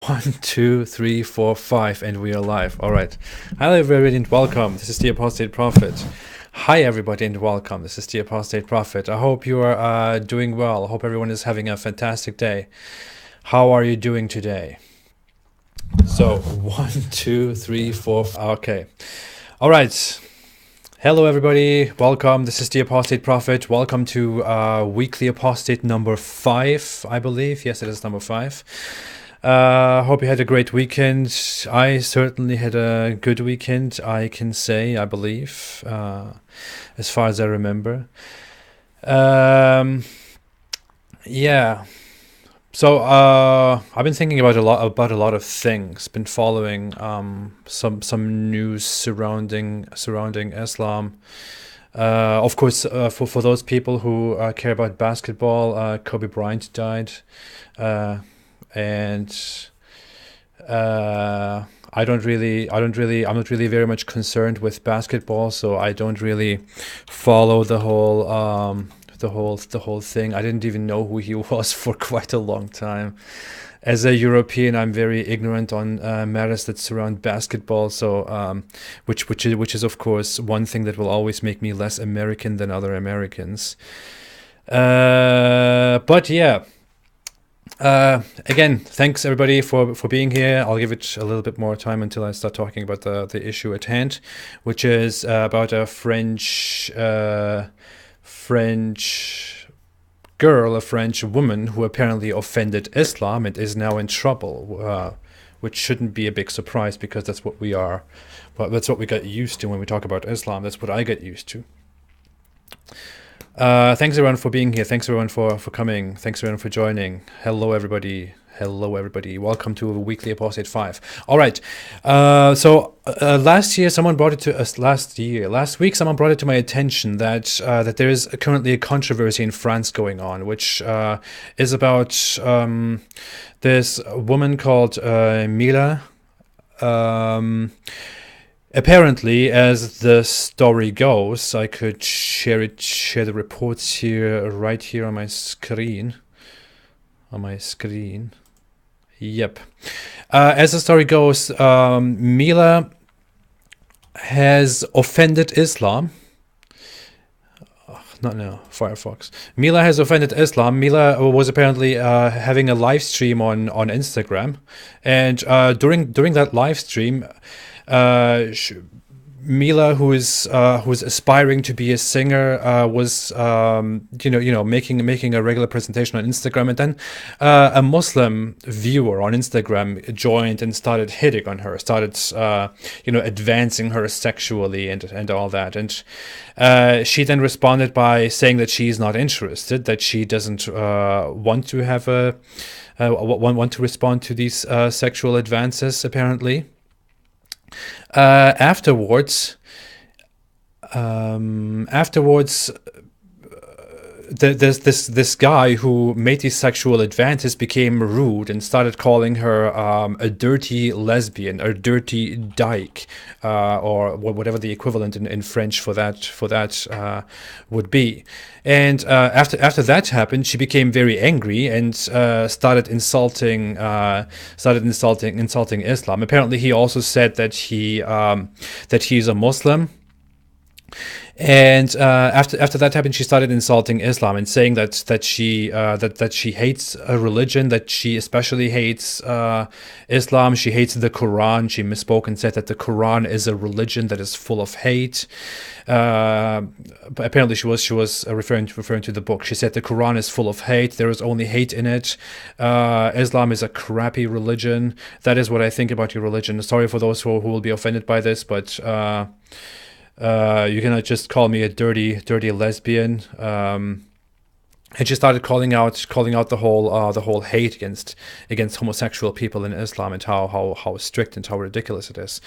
1, 2, 3, 4, 5, and we are live. All right. Hello, everybody, and welcome. This is the Apostate Prophet. Hi, everybody, and welcome. This is the Apostate Prophet. I hope you are doing well. I hope everyone is having a fantastic day. How are you doing today? So, 1, 2, 3, 4. Okay. All right. Hello, everybody. Welcome. This is the Apostate Prophet. Welcome to weekly Apostate number 5, I believe. Yes, it is number 5. Hope you had a great weekend. I certainly had a good weekend, I can say, I believe, as far as I remember. Yeah. So I've been thinking about a lot of things. Been following some news surrounding Islam. Of course, for those people who care about basketball, Kobe Bryant died. And I'm not really very much concerned with basketball, so I don't really follow the whole thing. I didn't even know who he was for quite a long time. As a European, I'm very ignorant on matters that surround basketball. So, which is of course one thing that will always make me less American than other Americans. But yeah. Again, thanks everybody for being here. I'll give it a little bit more time until I start talking about the issue at hand, which is about a French girl, a French woman who apparently offended Islam and is now in trouble, which shouldn't be a big surprise because that's what we are. Well, that's what we got used to when we talk about Islam. That's what I get used to. Thanks everyone for being here. Thanks everyone for coming. Thanks everyone for joining. Hello everybody. Welcome to Weekly Apostate 5. All right. So last week someone brought it to my attention that there is currently a controversy in France going on, which is about this woman called Mila. Apparently, as the story goes, I could share the reports right here on my screen. Yep. As the story goes, Mila has offended Islam. Firefox. Mila has offended Islam. Mila was apparently having a live stream on Instagram, and during that live stream, Mila, who is aspiring to be a singer, was making a regular presentation on Instagram, and then a Muslim viewer on Instagram joined and started hitting on her, started advancing her sexually and all that, and she then responded by saying that she's not interested, that she doesn't want to have want to respond to these sexual advances, apparently. Afterwards, this guy who made these sexual advances became rude and started calling her a dirty lesbian, or dirty dyke, or whatever the equivalent in French for that would be. And after that happened, she became very angry and started insulting Islam. Apparently, he also said that he's a Muslim. And after that happened, she started insulting Islam and saying that she hates a religion, that she especially hates Islam. She hates the Quran. She misspoke and said that the Quran is a religion that is full of hate. But apparently, she was referring to the book. She said the Quran is full of hate. There is only hate in it. Islam is a crappy religion. That is what I think about your religion. Sorry for those who will be offended by this, but. You cannot just call me a dirty lesbian. And she started calling out the whole hate against homosexual people in Islam, and how strict and how ridiculous it is.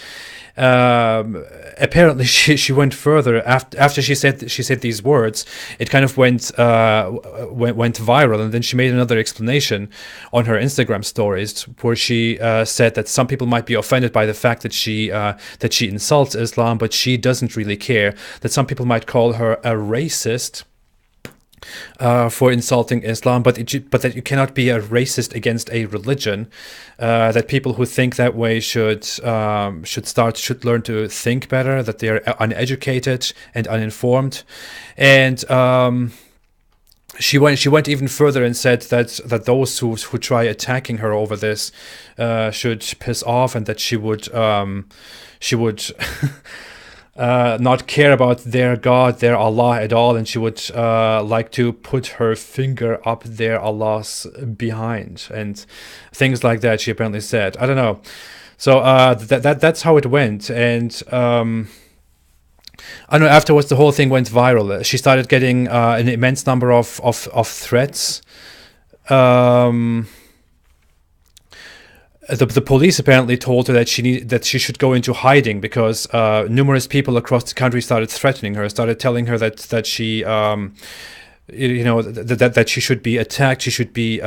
Apparently, she went further after she said these words. It kind of went viral, and then she made another explanation on her Instagram stories where she said that some people might be offended by the fact that she insults Islam, but she doesn't really care. That some people might call her a racist. for insulting Islam, but that you cannot be a racist against a religion. That people who think that way should learn to think better. That they are uneducated and uninformed, and she went even further and said that those who try attacking her over this should piss off, and that she would not care about their God, their Allah at all, and she would like to put her finger up their Allah's behind and things like that. She apparently said, I don't know. So that's how it went, and I don't know. Afterwards, the whole thing went viral. She started getting an immense number of threats. Um, the police apparently told her that she should go into hiding because numerous people across the country started threatening her, started telling her that she that she should be attacked, she should be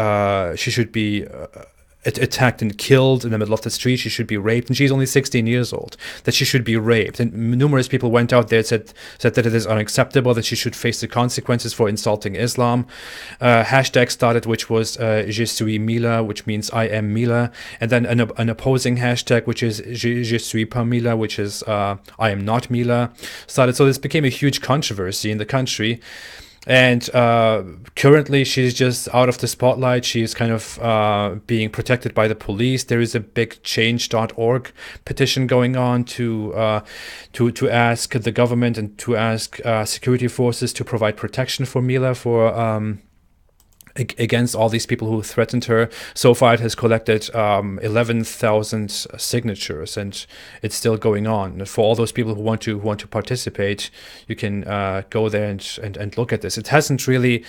attacked and killed in the middle of the street. She should be raped, and she's only 16 years old. That she should be raped, and numerous people went out there and said that it is unacceptable, that she should face the consequences for insulting Islam. Hashtag started, which was Je suis Mila, which means I am Mila, and then an opposing hashtag, which is Je suis pas Mila, which is I am not Mila, started. So this became a huge controversy in the country. And currently, she's just out of the spotlight. She's kind of being protected by the police. There is a big Change.org petition going on to ask the government and to ask security forces to provide protection for Mila for against all these people who threatened her. So far, it has collected 11,000 signatures, and it's still going on. For all those people who want to participate, you can go there and look at this. It hasn't really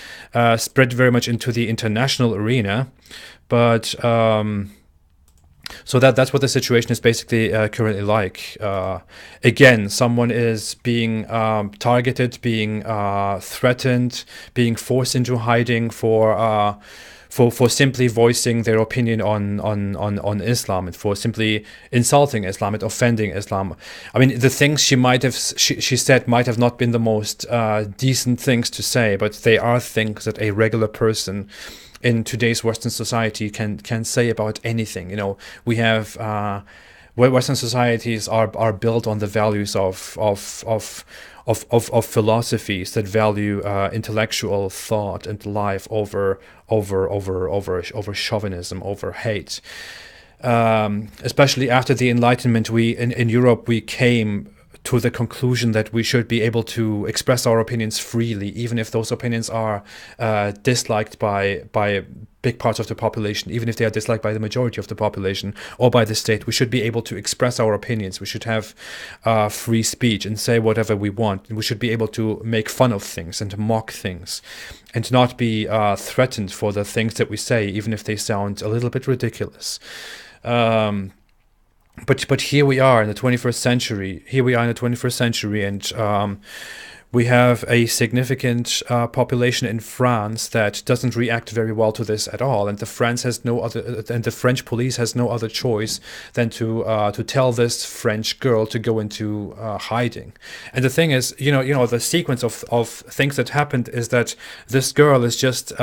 spread very much into the international arena, but so that's what the situation is basically currently like. Again, someone is being targeted, being threatened, being forced into hiding for simply voicing their opinion on Islam, and for simply insulting Islam and offending Islam. I mean, the things she said might have not been the most decent things to say, but they are things that a regular person in today's Western society can say about anything. You know, we have Western societies are built on the values of philosophies that value intellectual thought and life over chauvinism, over hate. Especially after the Enlightenment, in Europe we came to the conclusion that we should be able to express our opinions freely, even if those opinions are disliked by big parts of the population, even if they are disliked by the majority of the population or by the state. We should be able to express our opinions. We should have free speech and say whatever we want. We should be able to make fun of things and mock things and not be threatened for the things that we say, even if they sound a little bit ridiculous. But here we are in the 21st century. And we have a significant population in France that doesn't react very well to this at all, and the French police has no other choice than to tell this French girl to go into hiding. And the thing is, the sequence of things that happened is that this girl is just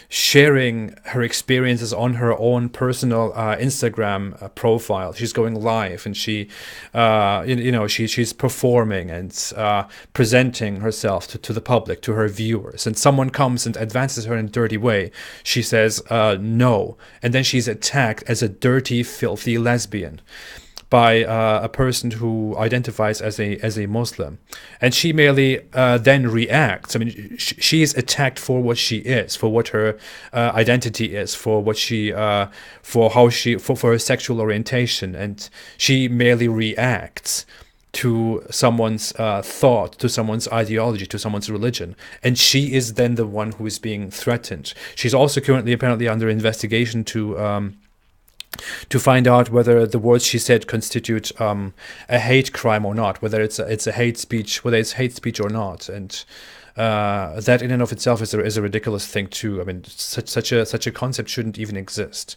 sharing her experiences on her own personal Instagram profile. She's going live, and she's performing and presenting herself to the public, to her viewers. And someone comes and advances her in a dirty way. She says no, and then she's attacked as a dirty, filthy lesbian by a person who identifies as a Muslim, and she merely then reacts. I mean, she is attacked for what she is, for what her identity is, for what for her sexual orientation, and she merely reacts to someone's thought, to someone's ideology, to someone's religion, and she is then the one who is being threatened. She's also currently apparently under investigation to find out whether the words she said constitute a hate crime or not, whether it's a hate speech, or not, and that in and of itself is a ridiculous thing too. I mean, such a concept shouldn't even exist.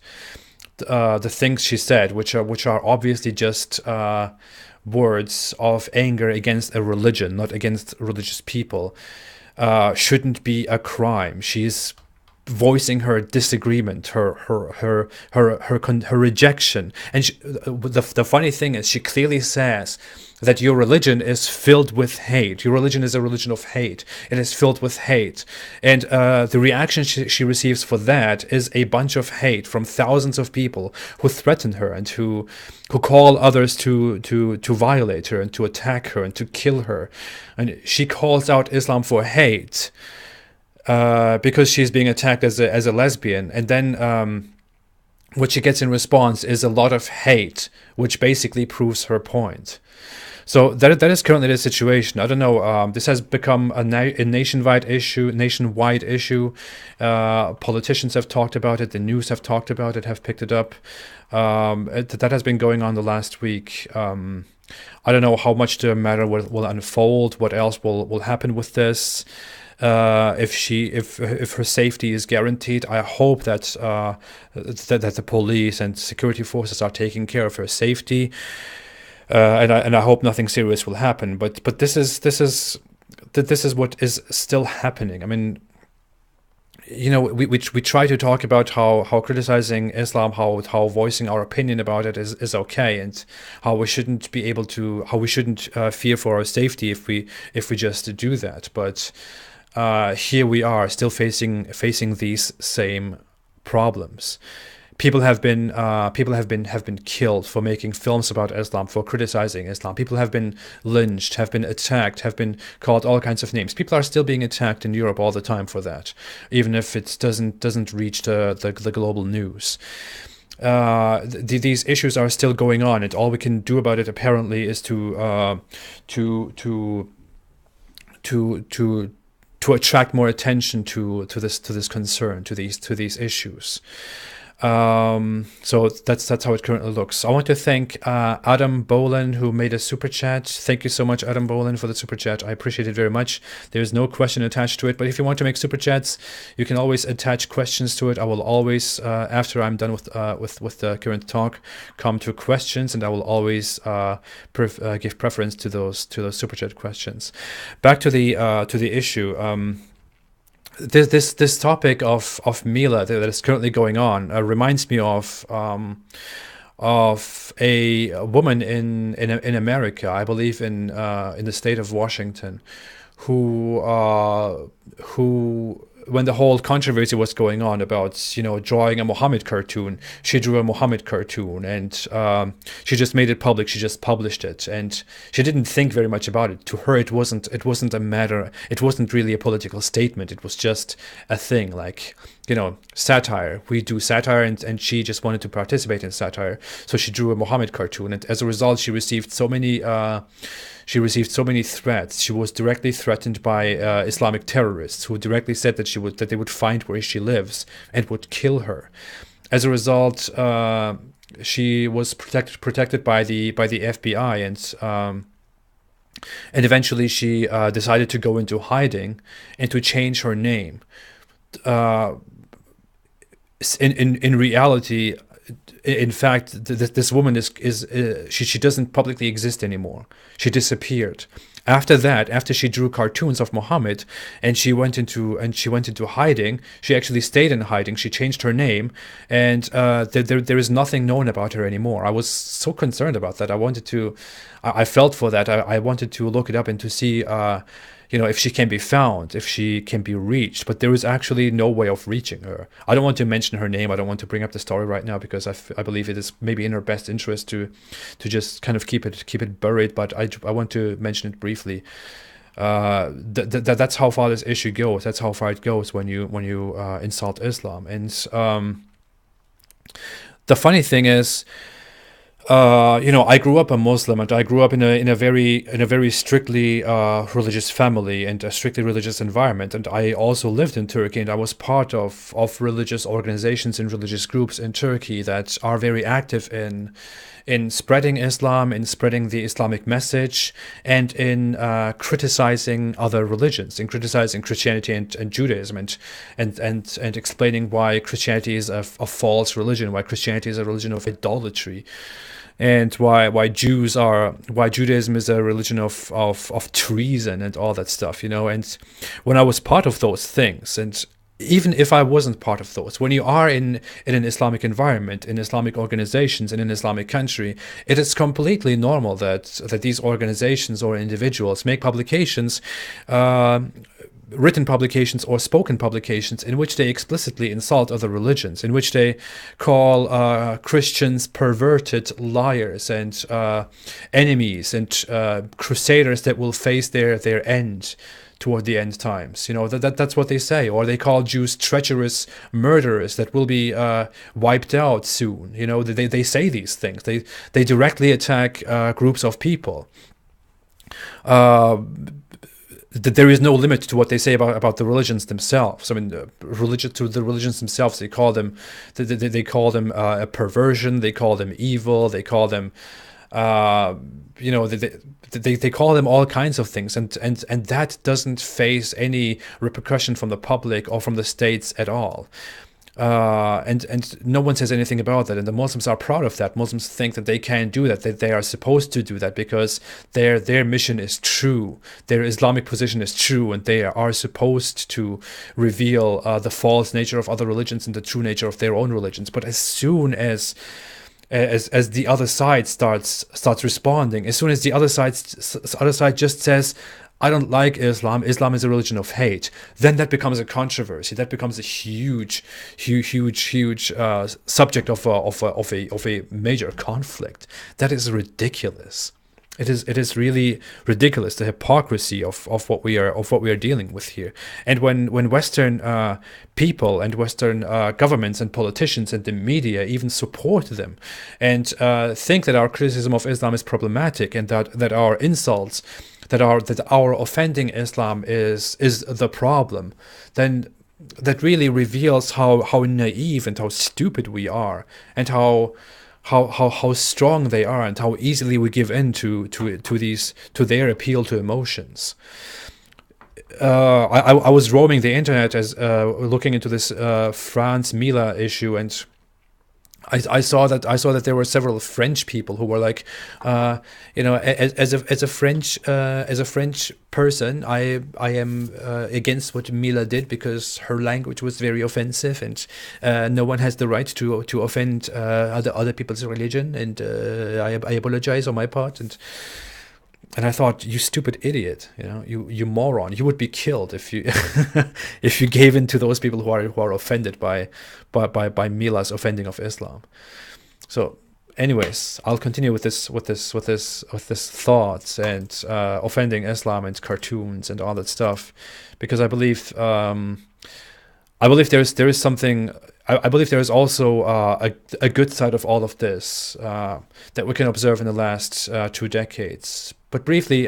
The things she said, which are obviously just words of anger against a religion, not against religious people. shouldn't be a crime. She's voicing her disagreement, her rejection. And the funny thing is, she clearly says that your religion is filled with hate. Your religion is a religion of hate. It is filled with hate. And the reaction she receives for that is a bunch of hate from thousands of people who threaten her and who call others to violate her and to attack her and to kill her. And she calls out Islam for hate, because she's being attacked as a lesbian. And then what she gets in response is a lot of hate, which basically proves her point. So that is currently the situation. I don't know. This has become a nationwide issue. Politicians have talked about it. The news have talked about it. Have picked it up. That has been going on the last week. I don't know how much the matter will unfold. What else will happen with this? If her safety is guaranteed, I hope that the police and security forces are taking care of her safety. And I hope nothing serious will happen. But this is what is still happening. I mean, we try to talk about how criticizing Islam, how voicing our opinion about it is okay, and how we shouldn't fear for our safety if we just do that. But here we are still facing these same problems. People have been killed for making films about Islam, for criticizing Islam. People have been lynched, have been attacked, have been called all kinds of names. People are still being attacked in Europe all the time for that, even if it doesn't reach the global news. These issues are still going on, and all we can do about it apparently is to attract more attention to this concern, to these issues. So that's how it currently looks. I want to thank Adam Boland, who made a super chat. Thank you so much, Adam Boland, for the super chat. I appreciate it very much. There's no question attached to it, but if you want to make super chats, you can always attach questions to it. I will always, after I'm done with the current talk, come to questions, and I will always give preference to those super chat questions. Back to the issue. This topic of Mila that is currently going on reminds me of a woman in America, I believe in the state of Washington, who when the whole controversy was going on about drawing a Muhammad cartoon, she drew a Muhammad cartoon, and she just made it public. She just published it, and she didn't think very much about it. To her, it wasn't a matter. It wasn't really a political statement. It was just a thing, like satire. We do satire, and she just wanted to participate in satire. So she drew a Muhammad cartoon, and as a result, she received so many threats. She was directly threatened by Islamic terrorists who directly said that they would find where she lives and would kill her. As a result, she was protected by the FBI, and eventually she decided to go into hiding and to change her name. In reality, in fact, this woman she doesn't publicly exist anymore. She disappeared. After she drew cartoons of Muhammad and she went into hiding, she actually stayed in hiding. She changed her name, and there is nothing known about her anymore. I was so concerned about that. I felt for that. I wanted to look it up and to see if she can be found, if she can be reached, but there is actually no way of reaching her. I don't want to mention her name. I don't want to bring up the story right now because I believe it is maybe in her best interest to just kind of keep it buried. But I want to mention it briefly. That's how far this issue goes. That's how far it goes when you insult Islam. And the funny thing is, I grew up a Muslim, and I grew up in a very strictly religious family and a strictly religious environment. And I also lived in Turkey, and I was part of religious organizations and religious groups in Turkey that are very active in spreading Islam, in spreading the Islamic message, and in criticizing other religions, in criticizing Christianity and Judaism, and explaining why Christianity is a false religion, why Christianity is a religion of idolatry. and why Judaism is a religion of treason and all that stuff, you know. And when I was part of those things, and even if I wasn't part of those, when you are in an Islamic environment, in Islamic organizations, in an Islamic country, it is completely normal that these organizations or individuals make publications, written publications or spoken publications, in which they explicitly insult other religions, in which they call Christians perverted liars and enemies and crusaders that will face their end toward the end times. You know, that's what they say. Or they call Jews treacherous murderers that will be wiped out soon. You know, they say these things. They directly attack groups of people. That there is no limit to what they say about the religions themselves. I mean, to the religions themselves, they call them a perversion. They call them evil. They call them, you know, they call them all kinds of things, and that doesn't face any repercussion from the public or from the states at all. And no one says anything about that, and the Muslims are proud of that. Muslims think that they can do that they are supposed to do that because their mission is true, their Islamic position is true, and they are supposed to reveal the false nature of other religions and the true nature of their own religions. But as soon as the other side starts responding, as soon as the other side just says, I don't like Islam. Islam is a religion of hate. Then that becomes a controversy. That becomes a huge subject of a major conflict. That is ridiculous. It is really ridiculous, the hypocrisy of what we are dealing with here. And when Western people and Western governments and politicians and the media even support them and think that our criticism of Islam is problematic and that our insults, that our offending Islam is the problem, then that really reveals how naive and how stupid we are, and how strong they are, and how easily we give in to their appeal to emotions. I was roaming the internet as looking into this Franz Mila issue, and I saw that there were several French people who were like, you know, as a French person, I am against what Mila did because her language was very offensive, and no one has the right to offend other people's religion, and I apologize on my part. And I thought, you stupid idiot, you know, you moron, you would be killed if you if you gave in to those people who are offended by Mila's offending of Islam. So, anyways, I'll continue with this thoughts and offending Islam and cartoons and all that stuff, because I believe there is something. I believe there is also a good side of all of this that we can observe in the last 2 decades. But briefly,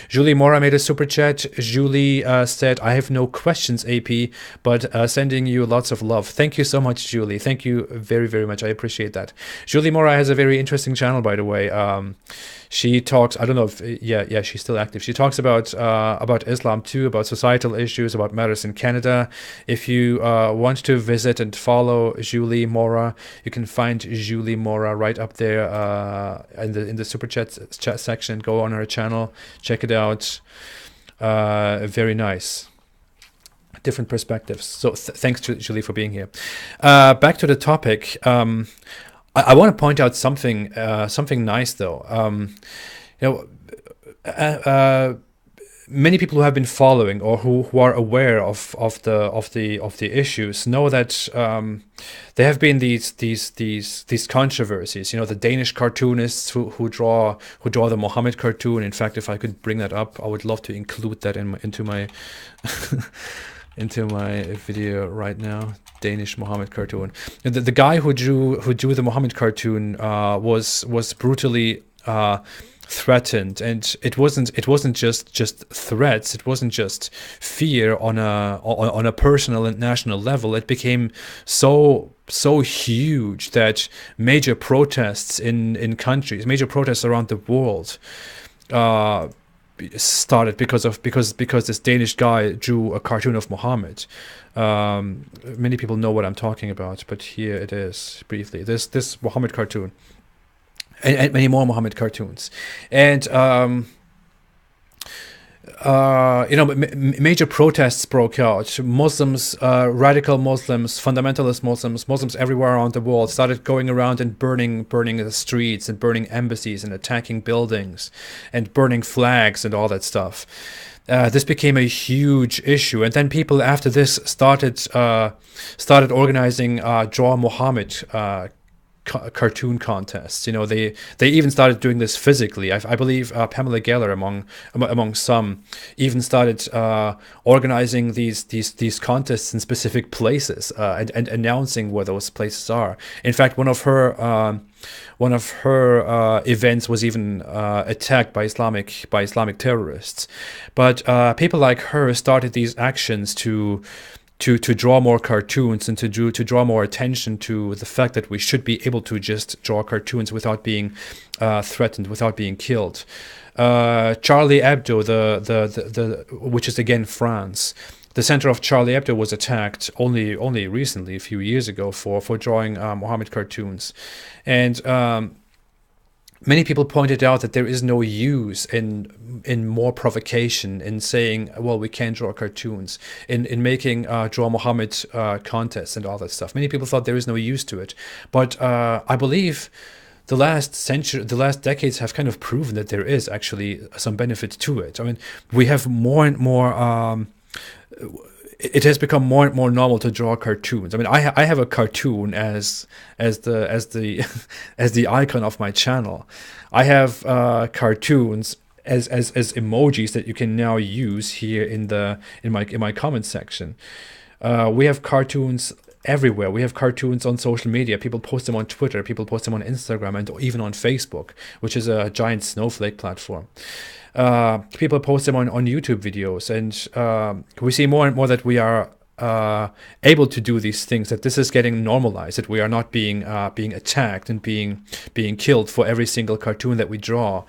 Julie Mora made a super chat. Julie said, I have no questions, AP, but sending you lots of love. Thank you so much, Julie. Thank you very, very much. I appreciate that. Julie Mora has a very interesting channel, by the way. She talks, I don't know if, yeah, she's still active. She talks about Islam too, about societal issues, about matters in Canada. If you want to visit and follow Julie Mora, you can find Julie Mora right up there in the super chat section. Go on her channel, check it out. Very nice. Different perspectives. So thanks to Julie for being here. Back to the topic. I want to point out something nice though. You know, many people who have been following or who are aware of the issues know that there have been these controversies. You know, the Danish cartoonists who draw the Muhammad cartoon. In fact, if I could bring that up, I would love to include that into my into my video right now. Danish Muhammad cartoon. The guy who drew the Muhammad cartoon was brutally threatened, and it wasn't just threats. It wasn't just fear on a personal and national level. It became so huge that major protests in countries, major protests around the world, started because this Danish guy drew a cartoon of Muhammad. Many people know what I'm talking about, but here it is briefly. This Muhammad cartoon. and many more Muhammad cartoons. And major protests broke out. Muslims, radical Muslims, fundamentalist Muslims, Muslims everywhere around the world started going around and burning the streets and burning embassies and attacking buildings and burning flags and all that stuff. This became a huge issue, and then people after this started organizing Draw Muhammad cartoon contests. They even started doing this physically. I believe Pamela Geller among some even started organizing these contests in specific places and announcing where those places are. In fact, one of her events was even attacked by Islamic terrorists. But people like her started these actions to draw more cartoons and to draw more attention to the fact that we should be able to just draw cartoons without being threatened, without being killed. Charlie Hebdo, the which is again France, the center of Charlie Hebdo was attacked only recently, a few years ago, for drawing Muhammad cartoons, and many people pointed out that there is no use in more provocation, in saying, well, we can't draw cartoons, in making Draw Muhammad contests and all that stuff. Many people thought there is no use to it, but I believe the last decades have kind of proven that there is actually some benefit to it. I mean, we have more and more. It has become more and more normal to draw cartoons. I mean, I have a cartoon as the as the icon of my channel. I have cartoons as emojis that you can now use here in my comment section. We have cartoons everywhere. We have cartoons on social media. People post them on Twitter. People post them on Instagram and even on Facebook, which is a giant snowflake platform. People post them on YouTube videos, and we see more and more that we are able to do these things, that this is getting normalized, that we are not being attacked and being killed for every single cartoon that we draw.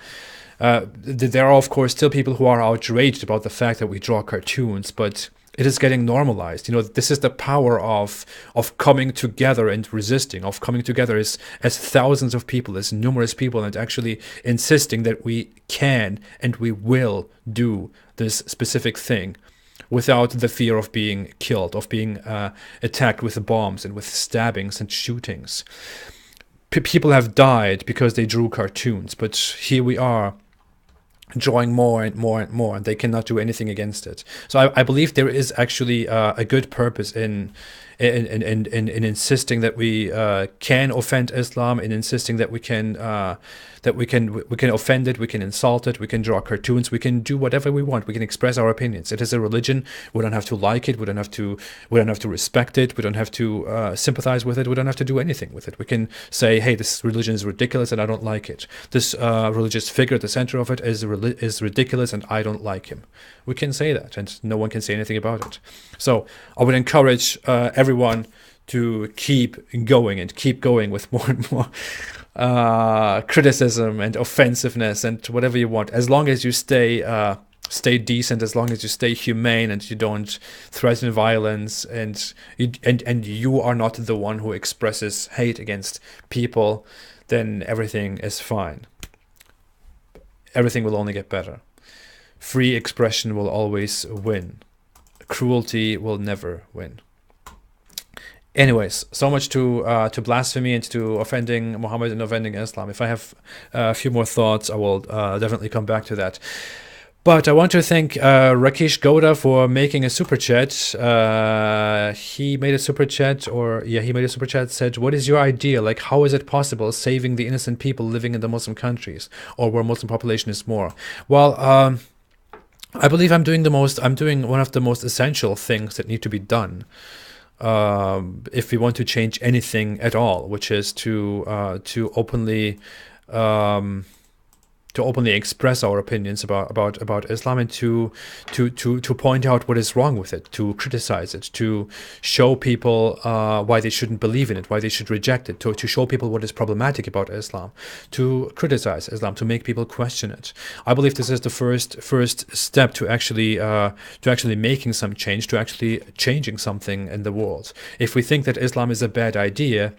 There are, of course, still people who are outraged about the fact that we draw cartoons, but it is getting normalized. This is the power of coming together and resisting, of coming together as thousands of people, as numerous people, and actually insisting that we can and we will do this specific thing without the fear of being killed, of being attacked with bombs and with stabbings and shootings. People have died because they drew cartoons, but here we are, drawing more and more and more, and they cannot do anything against it. So I believe there is actually a good purpose in insisting that we can offend Islam, in insisting that we can offend it, we can insult it, we can draw cartoons, we can do whatever we want, we can express our opinions. It is a religion. We don't have to like it, we don't have to respect it, we don't have to sympathize with it, we don't have to do anything with it. We can say, hey, this religion is ridiculous and I don't like it. This religious figure at the center of it is ridiculous and I don't like him. We can say that, and no one can say anything about it. So I would encourage everyone to keep going with more and more criticism and offensive,ness and whatever you want, as long as you stay decent, as long as you stay humane and you don't threaten violence, and you are not the one who expresses hate against people, then everything is fine. Everything will only get better. Free expression will always win. Cruelty will never win. Anyways, so much to blasphemy and to offending Muhammad and offending Islam. If I have a few more thoughts, I will definitely come back to that. But I want to thank Rakesh Gowda for making a super chat. He made a super chat, said, what is your idea? Like, how is it possible saving the innocent people living in the Muslim countries or where Muslim population is more? Well, I believe I'm doing one of the most essential things that need to be done if we want to change anything at all, which is to openly openly express our opinions about Islam, and to point out what is wrong with it, to criticize it, to show people why they shouldn't believe in it, why they should reject it, to show people what is problematic about Islam, to criticize Islam, to make people question it. I believe this is the first step to actually making some change, to actually changing something in the world. If we think that Islam is a bad idea,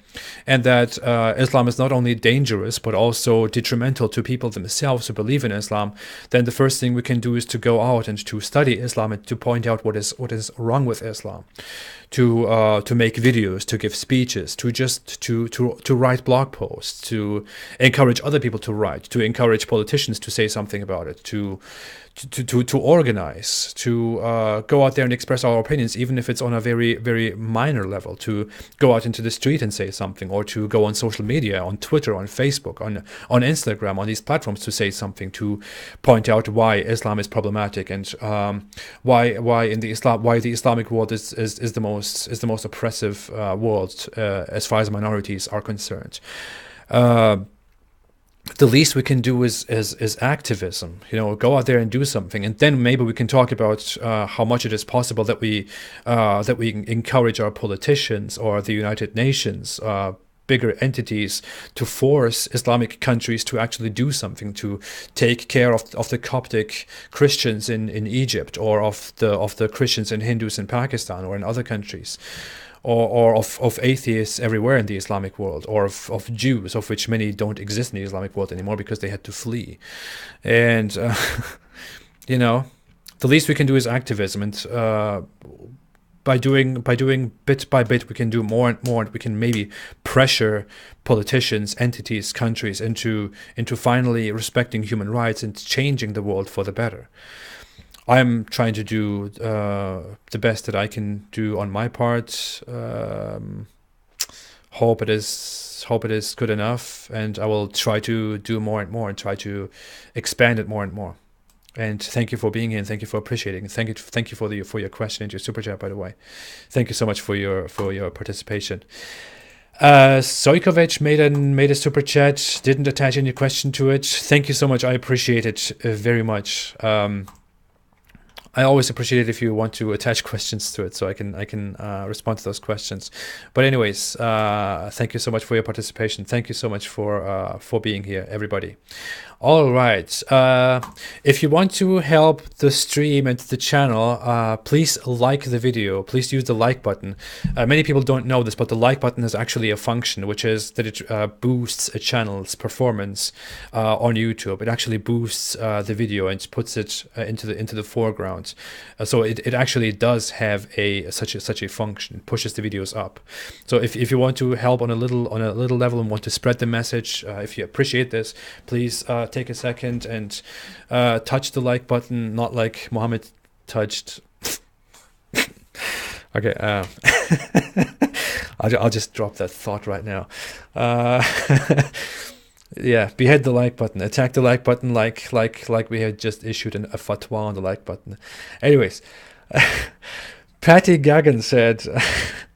and that Islam is not only dangerous but also detrimental to people themselves who believe in Islam, then the first thing we can do is to go out and to study Islam and to point out what is wrong with Islam, to make videos, to give speeches, to write blog posts, to encourage other people to write, to encourage politicians to say something about it, to organize, to go out there and express our opinions, even if it's on a very, very minor level, to go out into the street and say something, or to go on social media, on Twitter, on Facebook, on Instagram, on these platforms, to say something, to point out why Islam is problematic, and why the Islamic world is the most oppressive world as far as minorities are concerned. The least we can do is activism. Go out there and do something, and then maybe we can talk about how much it is possible that we encourage our politicians or the United Nations, bigger entities, to force Islamic countries to actually do something, to take care of the Coptic Christians in Egypt, or of the Christians and Hindus in Pakistan or in other countries. Or of atheists everywhere in the Islamic world, or of Jews, of which many don't exist in the Islamic world anymore because they had to flee. And, the least we can do is activism. And by doing bit by bit, we can do more and more, and we can maybe pressure politicians, entities, countries into finally respecting human rights and changing the world for the better. I'm trying to do the best that I can do on my part. Hope it is good enough, and I will try to do more and more, and try to expand it more and more. And thank you for being here, and thank you for appreciating. Thank you for your question and your super chat, by the way. Thank you so much for your participation. Sojkovic made a super chat. Didn't attach any question to it. Thank you so much. I appreciate it very much. I always appreciate it if you want to attach questions to it, so I can respond to those questions. But anyways, thank you so much for your participation. Thank you so much for being here, everybody. All right. If you want to help the stream and the channel, please like the video. Please use the like button. Many people don't know this, but the like button is actually a function, which is that it boosts a channel's performance on YouTube. It actually boosts the video and puts it into the foreground. So it actually does have such a function. It pushes the videos up. So if you want to help on a little level and want to spread the message, if you appreciate this, please take a second and touch the like button, not like Mohammed touched. Okay, I'll just drop that thought right now. Yeah, behead the like button, attack the like button, like we had just issued a fatwa on the like button. Anyways, Patty Gagan said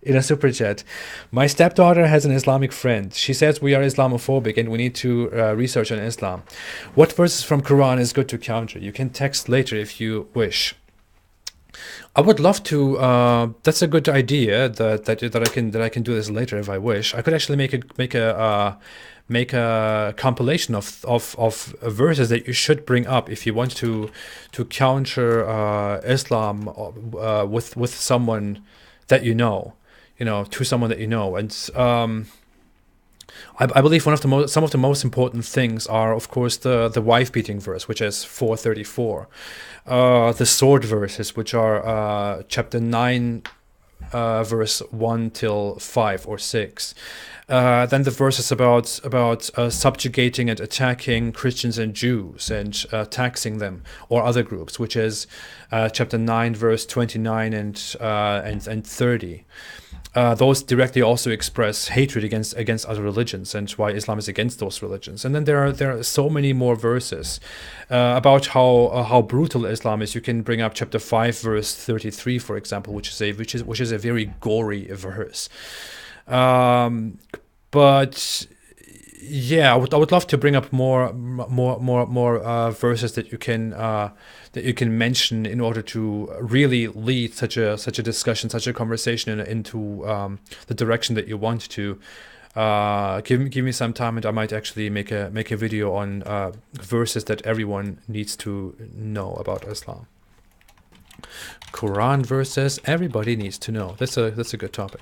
in a super chat, my stepdaughter has an Islamic friend. She says we are Islamophobic and we need to research on Islam. What verses from Quran is good to counter? You can text later if you wish. I would love to. That's a good idea. That I can do this later if I wish. I could actually make a compilation of verses that you should bring up if you want to counter Islam with someone that you know, to someone that you know. And I believe some of the most important things are, of course, the wife beating verse, which is 434, the sword verses, which are chapter 9, verse 1 till 5 or 6. Then the verses about subjugating and attacking Christians and Jews and taxing them or other groups, which is chapter 9, verse 29 and 30. Those directly also express hatred against other religions and why Islam is against those religions. And then there are so many more verses about how brutal Islam is. You can bring up chapter 5, verse 33, for example, which is a very gory verse. But Yeah, I would love to bring up more verses that you can mention in order to really lead such a discussion, such a conversation into the direction that you want to. Give me some time, and I might actually make a video on verses that everyone needs to know about Islam. Quran verses everybody needs to know. That's a good topic.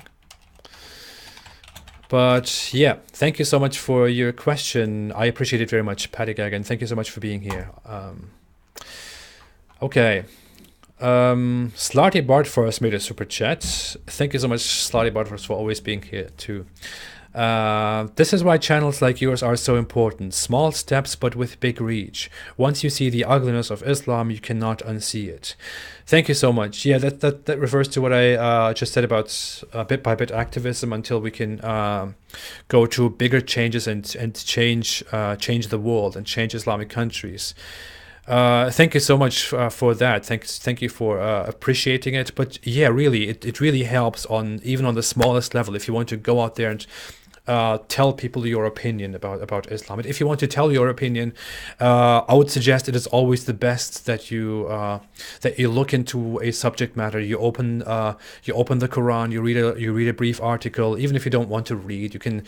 But yeah, thank you so much for your question. I appreciate it very much, Patty Gagan. Thank you so much for being here. Okay. Slarty Bartfors made a super chat. Thank you so much, Slarty Bartfors, for always being here too. This is why channels like yours are so important. Small steps, but with big reach. Once you see the ugliness of Islam, you cannot unsee it. Thank you so much. Yeah, that refers to what I just said about bit by bit activism until we can go to bigger changes and change the world and change Islamic countries. Thank you so much for that. Thank you for appreciating it. But yeah, really, it really helps on even on the smallest level if you want to go out there and tell people your opinion about Islam. And if you want to tell your opinion, I would suggest it is always the best that you look into a subject matter. You open the Quran, you read a brief article. Even if you don't want to read, you can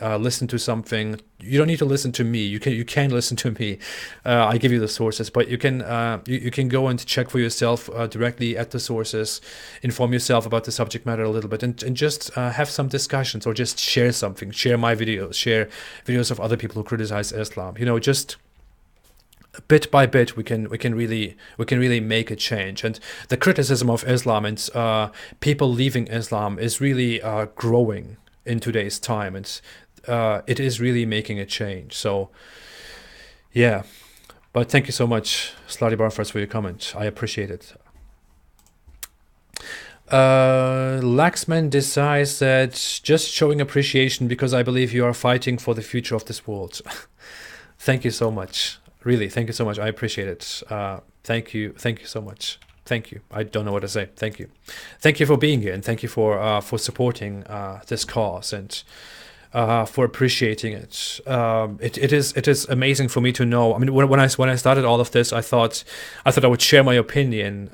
listen to something. You don't need to listen to me. You can listen to me. I give you the sources, but you can go and check for yourself directly at the sources, inform yourself about the subject matter a little bit, and just have some discussions or just share something. Share my videos. Share videos of other people who criticize Islam. Just bit by bit we can really make a change. And the criticism of Islam and people leaving Islam is really growing in today's time, and it is really making a change. So yeah, but thank you so much, Slutty Barfors, for your comment. I appreciate it. Laxman decides that just showing appreciation because I believe you are fighting for the future of this world. Thank you so much. Really, thank you so much. I appreciate it. Thank you so much. Thank you. I don't know what to say. Thank you. Thank you for being here, and thank you for supporting this cause and for appreciating it. It is amazing for me to know. I mean, when I started all of this, I thought I would share my opinion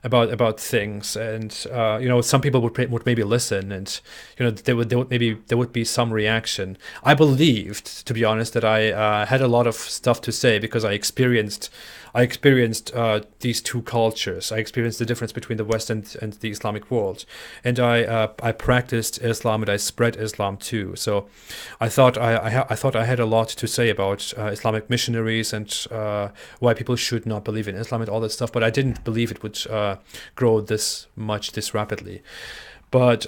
about things, and some people would maybe listen, and there would be some reaction. I believed, to be honest, that I had a lot of stuff to say because I experienced these two cultures. I experienced the difference between the West and the Islamic world, and I practiced Islam and I spread Islam too. So I thought I had a lot to say about Islamic missionaries and why people should not believe in Islam and all that stuff. But I didn't believe it would grow this rapidly. But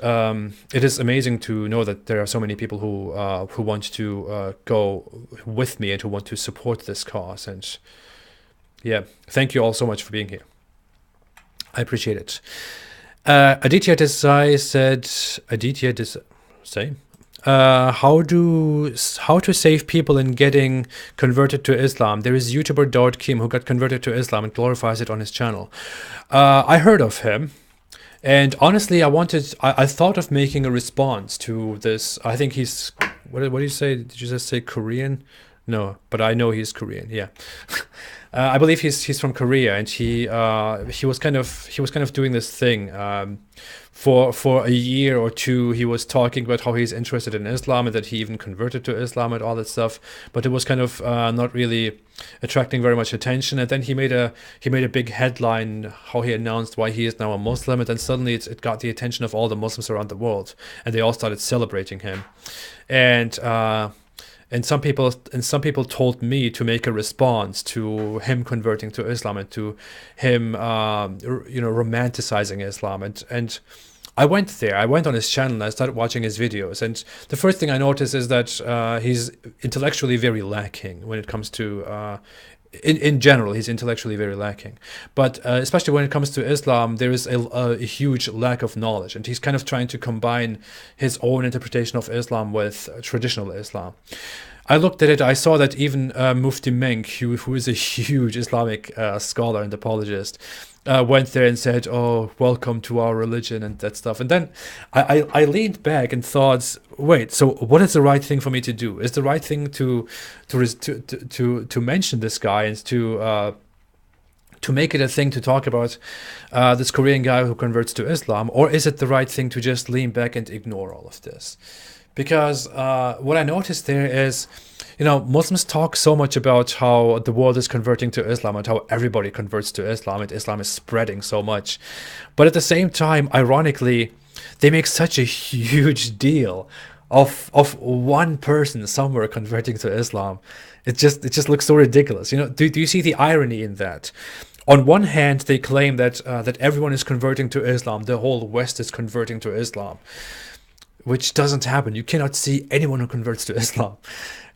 it is amazing to know that there are so many people who want to go with me and who want to support this cause. And yeah, thank you all so much for being here. I appreciate it. Aditya Desai said, how to save people in getting converted to Islam. There is YouTuber Daud Kim who got converted to Islam and glorifies it on his channel. I heard of him, and honestly, I thought of making a response to this. I think he's, what do you say? Did you just say Korean? No, but I know he's Korean. Yeah. I believe he's from Korea, and he was kind of doing this thing for a year or two. He was talking about how he's interested in Islam and that he even converted to Islam and all that stuff, but it was kind of not really attracting very much attention. And then he made a big headline how he announced why he is now a Muslim, and then suddenly it got the attention of all the Muslims around the world, and they all started celebrating him. And some people told me to make a response to him converting to Islam and to him, romanticizing Islam. And I went there. I went on his channel and I started watching his videos. And the first thing I noticed is that he's intellectually very lacking when it comes to. In general, he's intellectually very lacking, but especially when it comes to Islam, there is a huge lack of knowledge, and he's kind of trying to combine his own interpretation of Islam with traditional Islam. I looked at it, I saw that even Mufti Menk, who is a huge Islamic scholar and apologist, went there and said, "Oh, welcome to our religion," and that stuff. And then I leaned back and thought, wait, so what is the right thing for me to do? Is the right thing to mention this guy and to make it a thing to talk about this Korean guy who converts to Islam, or is it the right thing to just lean back and ignore all of this? Because what I noticed there is, Muslims talk so much about how the world is converting to Islam and how everybody converts to Islam and Islam is spreading so much. But at the same time, ironically, they make such a huge deal of one person somewhere converting to Islam. It just looks so ridiculous. Do you see the irony in that? On one hand, they claim that that everyone is converting to Islam, the whole West is converting to Islam, which doesn't happen. You cannot see anyone who converts to Islam.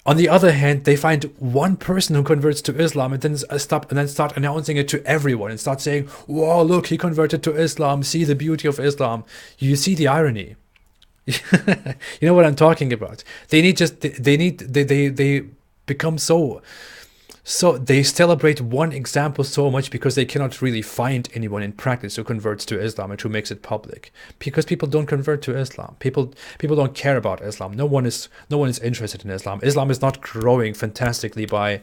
On the other hand, they find one person who converts to Islam and then start announcing it to everyone and start saying, "Whoa, look, he converted to Islam. See the beauty of Islam." You see the irony. You know what I'm talking about. They become so they celebrate one example so much because they cannot really find anyone in practice who converts to Islam and who makes it public. Because people don't convert to Islam. People don't care about Islam. No one is interested in Islam. Islam is not growing fantastically by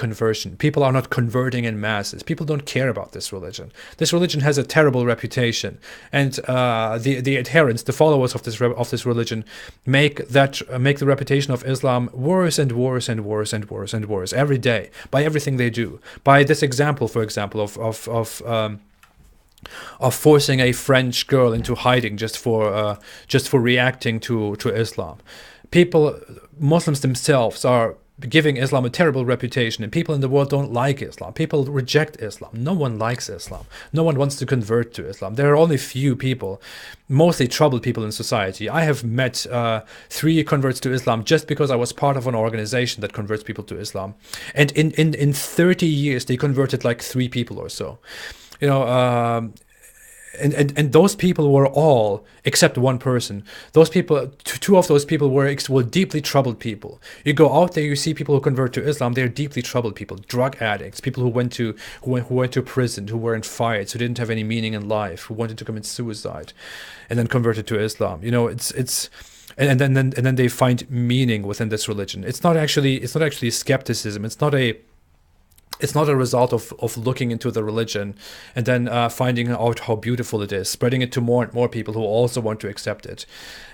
conversion. People are not converting in masses. People don't care about this religion. This religion has a terrible reputation, and the adherents, the followers of this religion, make the reputation of Islam worse and worse and worse and worse and worse every day by everything they do. By this example, for example, of forcing a French girl into hiding just for reacting to Islam. Muslims themselves are giving Islam a terrible reputation, and people in the world don't like Islam. People reject Islam. No one likes Islam. No one wants to convert to Islam. There are only few people, mostly troubled people in society. I have met 3 converts to Islam just because I was part of an organization that converts people to Islam. And in 30 years, they converted like 3 people or so. And those people were all, except one person, those people, 2 of those people were deeply troubled people. You go out there, you see people who convert to Islam, they're deeply troubled people, drug addicts, people who went to prison, who were in fights, who didn't have any meaning in life, who wanted to commit suicide, and then converted to Islam. And then they find meaning within this religion. It's not actually skepticism. It's not a result of looking into the religion and then finding out how beautiful it is, spreading it to more and more people who also want to accept it.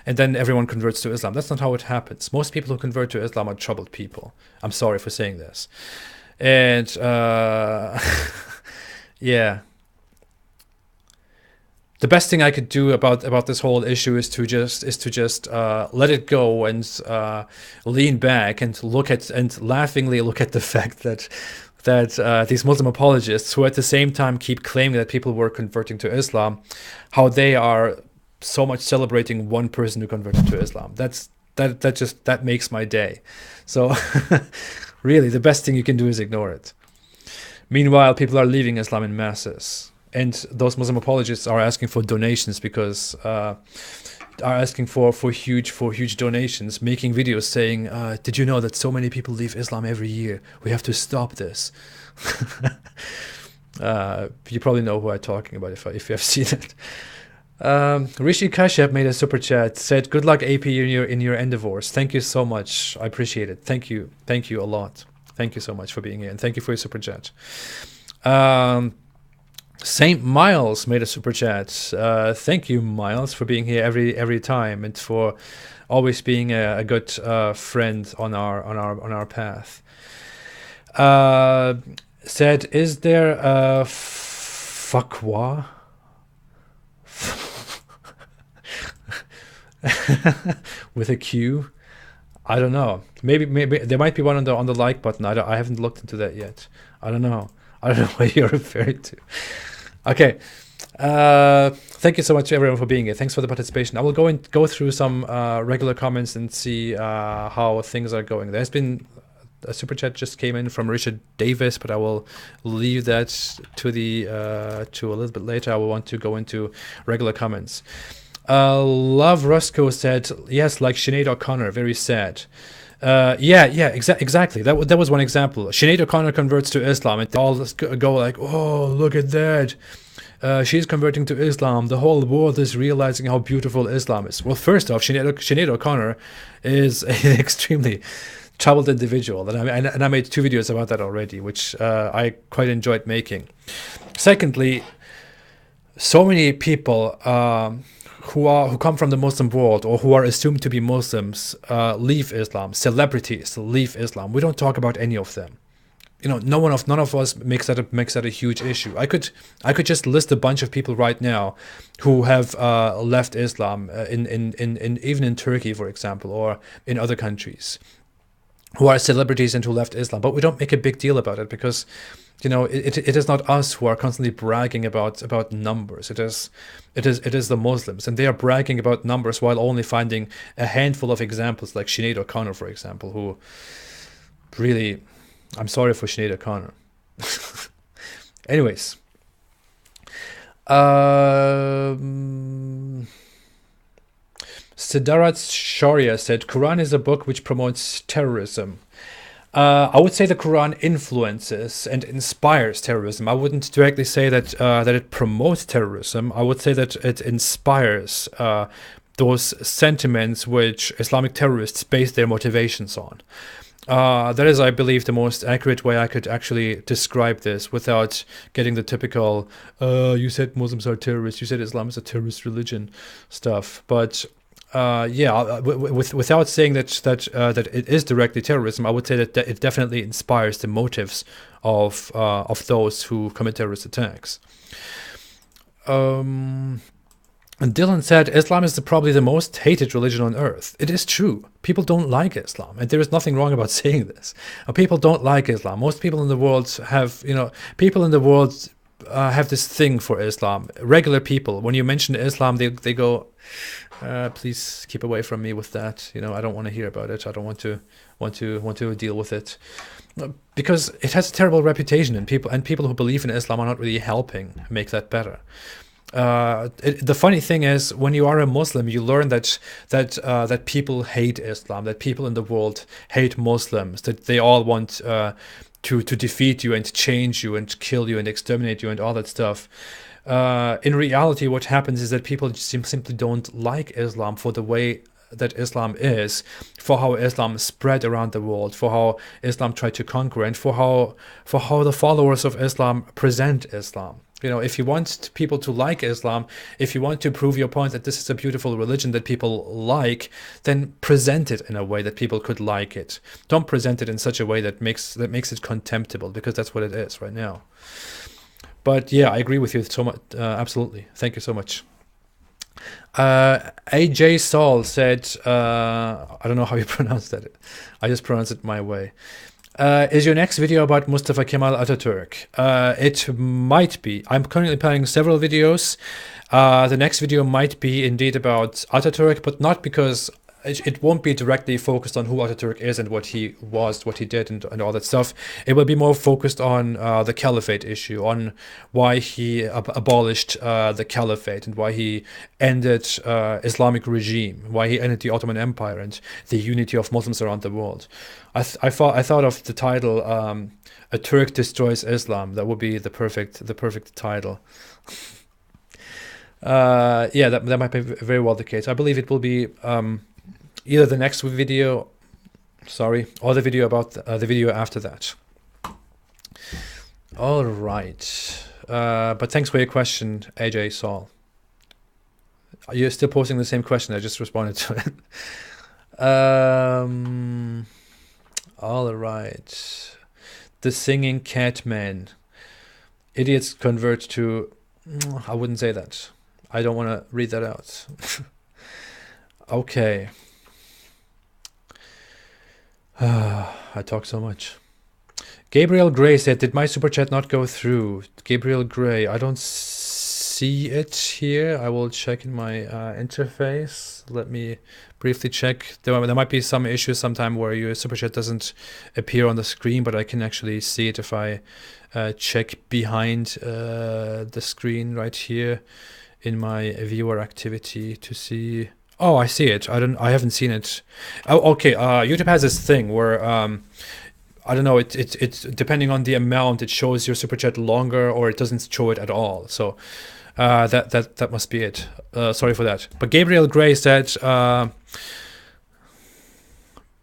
And then everyone converts to Islam. That's not how it happens. Most people who convert to Islam are troubled people. I'm sorry for saying this. And yeah. The best thing I could do about this whole issue is to just let it go and lean back and laughingly look at the fact that these Muslim apologists, who at the same time keep claiming that people were converting to Islam, how they are so much celebrating one person who converted to Islam. That makes my day. So really, the best thing you can do is ignore it. Meanwhile, people are leaving Islam in masses, and those Muslim apologists are asking for donations because are asking for huge donations, making videos saying, did you know that so many people leave Islam every year? We have to stop this. You probably know who I'm talking about if you have seen it. Rishi Kashyap made a super chat, said, "Good luck, AP, in your endeavors." Thank you so much. I appreciate it. Thank you a lot. Thank you so much for being here, and thank you for your super chat. Saint Miles made a super chat. Thank you, Miles, for being here every time and for always being a good friend on our path. Said, "Is there a fatwa with a Q?" I don't know. Maybe there might be one on the like button. I haven't looked into that yet. I don't know what you're referring to. Okay. Thank you so much to everyone for being here. Thanks for the participation. I will go through some regular comments and see how things are going. There's been a super chat just came in from Richard Davis, but I will leave that to a little bit later. I will want to go into regular comments. Love Roscoe said, "Yes, like Sinead O'Connor, very sad." Exactly. That was one example. Sinead O'Connor converts to Islam, and they all just go like, "Oh, look at that! She's converting to Islam. The whole world is realizing how beautiful Islam is." Well, first off, Sinead O'Connor is an extremely troubled individual, and I made 2 videos about that already, which I quite enjoyed making. Secondly, so many people who come from the Muslim world or who are assumed to be Muslims leave Islam. Celebrities leave Islam. We don't talk about any of them. None of us makes that a huge issue. I could just list a bunch of people right now who have left Islam in even in Turkey, for example, or in other countries, who are celebrities and who left Islam. But we don't make a big deal about it because it is not us who are constantly bragging about numbers. It is the Muslims, and they are bragging about numbers while only finding a handful of examples like Sinead O'Connor, for example, who really, I'm sorry for Sinead O'Connor. Anyways, Siddharth Shaurya said, Quran is a book which promotes terrorism. I would say the Quran influences and inspires terrorism. I wouldn't directly say that it promotes terrorism. I would say that it inspires those sentiments which Islamic terrorists base their motivations on. That is, I believe, the most accurate way I could actually describe this without getting the typical, you said Muslims are terrorists, you said Islam is a terrorist religion stuff. But without saying that it is directly terrorism, I would say that it definitely inspires the motives of those who commit terrorist attacks. And Dylan said, Islam is probably the most hated religion on earth. It is true. People don't like Islam, and there is nothing wrong about saying this. People don't like Islam. Most people in the world have, have this thing for Islam. Regular people, when you mention Islam, they go, please keep away from me with that. I don't want to hear about it. I don't want to deal with it, because it has a terrible reputation, and people who believe in Islam are not really helping make that better. The funny thing is, when you are a Muslim, you learn that people hate Islam, that people in the world hate Muslims, that they all want to defeat you and change you and kill you and exterminate you and all that stuff. In reality, what happens is that people just simply don't like Islam for the way that Islam is, for how Islam spread around the world, for how Islam tried to conquer, and for how the followers of Islam present Islam. If you want people to like Islam, if you want to prove your point that this is a beautiful religion that people like, then present it in a way that people could like it. Don't present it in such a way that makes it contemptible, because that's what it is right now. But yeah, I agree with you so much. Absolutely. Thank you so much. AJ Saul said, I don't know how you pronounce that. I just pronounce it my way. Is your next video about Mustafa Kemal Atatürk? It might be. I'm currently planning several videos. The next video might be indeed about Atatürk, but not because it won't be directly focused on who Atatürk is and what he was, what he did, and all that stuff. It will be more focused on the caliphate issue, on why he abolished the caliphate and why he ended Islamic regime, why he ended the Ottoman Empire and the unity of Muslims around the world. I thought of the title, "A Turk Destroys Islam." That would be the perfect title. That might be very well the case. I believe it will be either the next video, or the video about the video after that. All right, but thanks for your question, AJ Saul. You're still posting the same question. I just responded to it. All right. The Singing Cat Man. Idiots convert to... I wouldn't say that. I don't want to read that out. Okay. I talk so much. Gabriel Gray said, did my super chat not go through? Gabriel Gray, I don't see it here. I will check in my interface. Let me briefly check. There might be some issue sometime where your super chat doesn't appear on the screen, but I can actually see it if I check behind the screen right here in my viewer activity to see. Oh, I see it. I haven't seen it. Oh, okay. YouTube has this thing where I don't know. It's depending on the amount, it shows your super chat longer, or it doesn't show it at all. So that must be it. Sorry for that. But Gabriel Gray said,